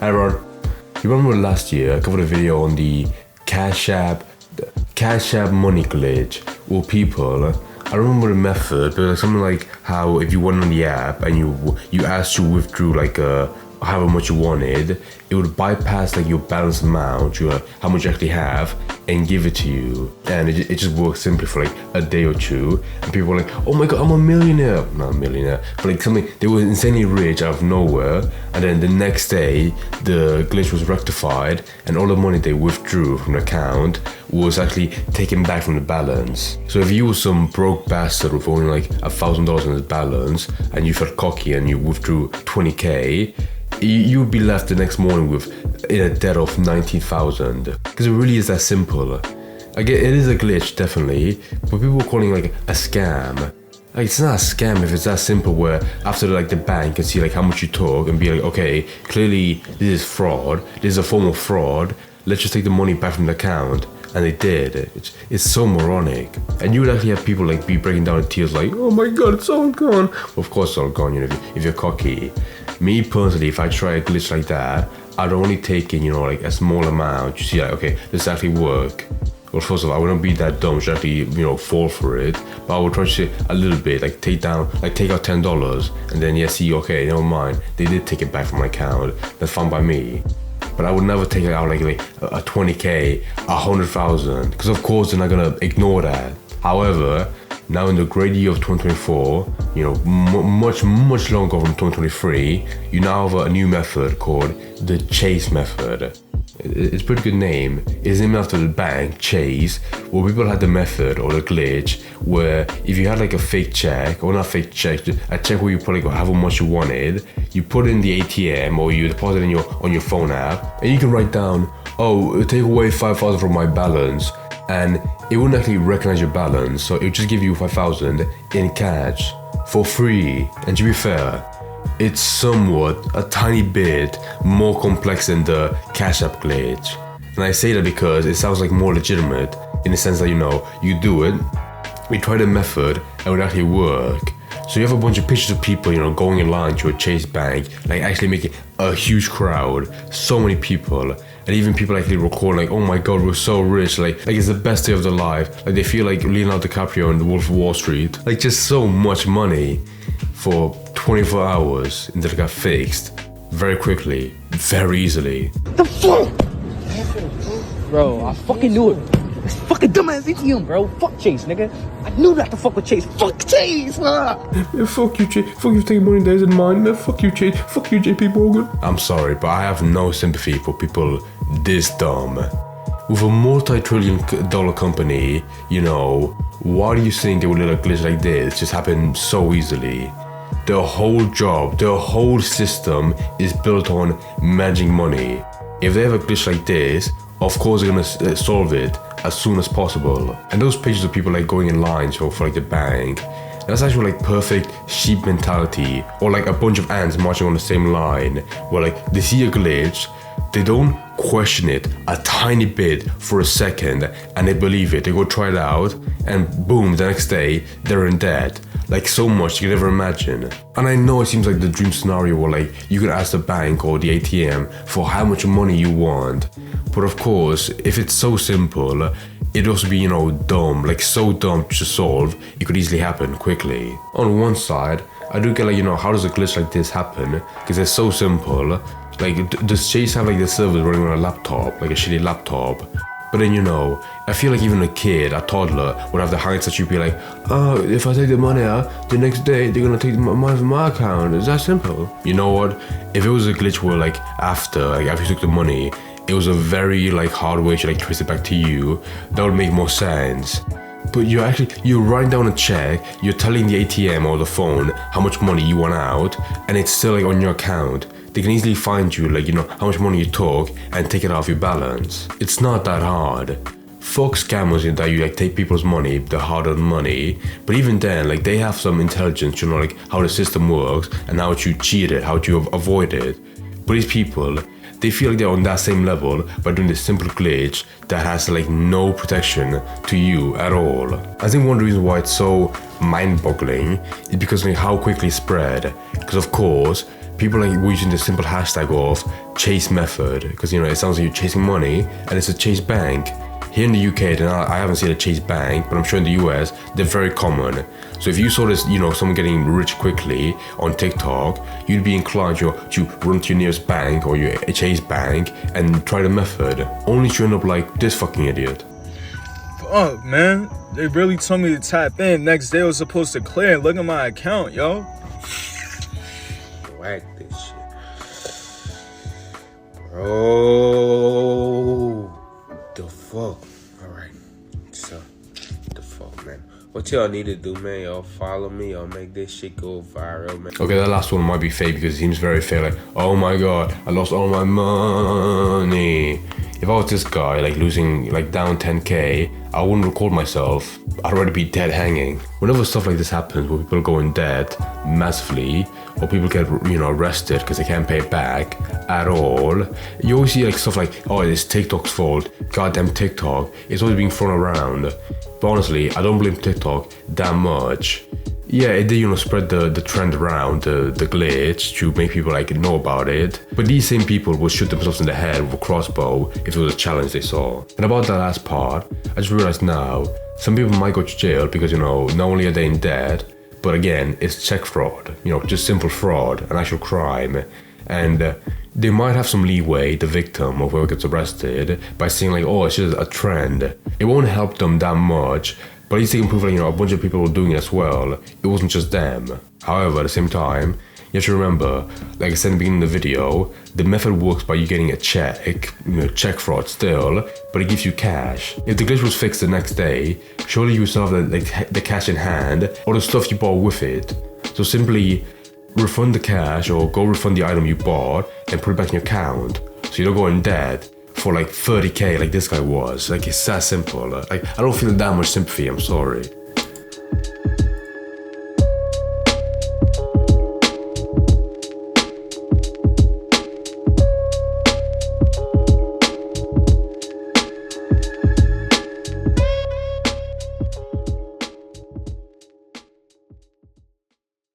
Hey Ron, you remember last year I covered a video on the Cash App money glitch or people? I remember the method, but like something like how if you went on the app and you asked to withdraw like however much you wanted, it would bypass like your balance amount, how much you actually have, and give it to you. And it just works simply for like a day or two. And people were like, oh my god, I'm a millionaire. Not a millionaire, but like something, they were insanely rich out of nowhere. And then the next day, the glitch was rectified and all the money they withdrew from the account was actually taken back from the balance. So if you were some broke bastard with only like $1,000 in his balance and you felt cocky and you withdrew 20k, you would be left the next morning with in a debt of 19,000. Because it really is that simple. I get it is a glitch, definitely, but people are calling it like a scam. Like, it's not a scam if it's that simple where after like the bank can see like how much you took and be like, okay, clearly this is fraud, this is a form of fraud, let's just take the money back from the account. And they did. It's so moronic. And you would actually have people like be breaking down in tears like, oh my god, it's all gone. Well, of course it's all gone, if you're cocky. Me personally, if I try a glitch like that, I'd only take in, like a small amount. You see, like, okay, this actually work. Well, first of all, I wouldn't be that dumb to actually, fall for it. But I would try to say a little bit, like take out $10, and then see, okay, never mind. They did take it back from my account. That's fine by me. But I would never take it out like a 20k, 100,000, because of course they're not gonna ignore that. However, now in the great year of 2024, much longer from 2023, you now have a new method called the Chase method. It's a pretty good name. It's named after the bank, Chase, where people had the method or the glitch where if you had like a fake check, or not fake check, a check where you put like however much you wanted, you put in the ATM or you deposit in on your phone app, and you can write down, oh, take away 5,000 from my balance, and it wouldn't actually recognize your balance, so it would just give you 5,000 in cash for free. And to be fair, it's somewhat a tiny bit more complex than the Cash App glitch. And I say that because it sounds like more legitimate in the sense that, you do it, we try the method, and it would actually work. So you have a bunch of pictures of people, going in line to a Chase bank, like actually making a huge crowd, so many people. And even people actually record like, oh my god, we're so rich, like it's the best day of their life. Like they feel like Leonardo DiCaprio in The Wolf of Wall Street. Like just so much money for 24 hours until it got fixed very quickly, very easily. The fuck? Bro, I fucking knew it. It's fucking dumbass ATM, bro. Fuck Chase, nigga. I knew not to fuck with Chase. Fuck Chase! Yeah, fuck you, Chase. Fuck you taking money that isn't mine. Man. Fuck you, Chase. Fuck you, JP Morgan. I'm sorry, but I have no sympathy for people this dumb. With a multi-trillion-dollar company, why do you think they would let a glitch like this just happen so easily? Their whole job, their whole system is built on managing money. If they have a glitch like this, of course they're gonna solve it as soon as possible. And those pictures of people like going in lines for like the bank, that's actually like perfect sheep mentality, or like a bunch of ants marching on the same line, where like they see a glitch, they don't question it a tiny bit for a second, and they believe it. They go try it out, and boom, the next day they're in debt. Like so much you can never imagine. And I know it seems like the dream scenario where like you can ask the bank or the ATM for how much money you want. But of course, if it's so simple, it'd also be, dumb, like so dumb to solve, it could easily happen quickly. On one side, I do get like, how does a glitch like this happen? Because it's so simple. Like, does Chase have like the servers running on a laptop, like a shitty laptop? But then, I feel like even a kid, a toddler, would have the hindsight. You'd be like, oh, if I take the money out, the next day they're gonna take the money from my account. It's that simple. You know what? If it was a glitch where after you took the money, it was a very hard way to trace it back to you, that would make more sense. But you're writing down a check, you're telling the ATM or the phone how much money you want out, and it's still on your account. They can easily find you how much money you took and take it off your balance. It's not that hard. Fuck scammers in that you take people's money, the hard-earned money, but even then they have some intelligence to know how the system works and how to cheat it, how to avoid it. But these people, they feel like they're on that same level by doing this simple glitch that has no protection to you at all. I think one of the reasons why it's so mind-boggling is because how quickly it spread. Because of course, people like were using the simple hashtag of chase method because you know it sounds like you're chasing money and it's a chase bank. Here in the UK, then I haven't seen a chase bank, but I'm sure in the US they're very common. So if you saw this, you know, someone getting rich quickly on TikTok, you'd be inclined to run to your nearest bank or your chase bank and try the method, only to end up like this fucking idiot. Fuck, man. They really told me to tap in. Next day I was supposed to clear and look at my account, yo. Whack this shit. Bro. The fuck? Alright. So, the fuck, man. What y'all need to do, man? Y'all follow me. Y'all make this shit go viral, man. Okay, that last one might be fake because it seems very fake. Like, oh my god, I lost all my money. If I was this guy, like losing like down 10k, I wouldn't record myself. I'd already be dead hanging. Whenever stuff like this happens, where people go in debt massively, or people get, you know, arrested because they can't pay it back at all, you always see like stuff like, oh, it's TikTok's fault. Goddamn TikTok. It's always being thrown around. But honestly, I don't blame TikTok that much. Yeah, it did, you know, spread the trend around, the glitch, to make people like know about it. But these same people will shoot themselves in the head with a crossbow if it was a challenge they saw. And about that last part, I just realized now, some people might go to jail because, you know, not only are they in debt, but again, it's check fraud. You know, just simple fraud, an actual crime. And they might have some leeway, the victim or whoever gets arrested, by saying like, oh, it's just a trend. It won't help them that much. But at least they can prove that, you know, a bunch of people were doing it as well. It wasn't just them. However, at the same time, you have to remember, like I said in the beginning of the video, the method works by you getting a check, you know, check fraud still, but it gives you cash. If the glitch was fixed the next day, surely you would still have the cash in hand or the stuff you bought with it. So simply refund the cash or go refund the item you bought and put it back in your account so you don't go in debt for like 30k like this guy was. Like, it's that simple. Like, I don't feel that much sympathy, I'm sorry.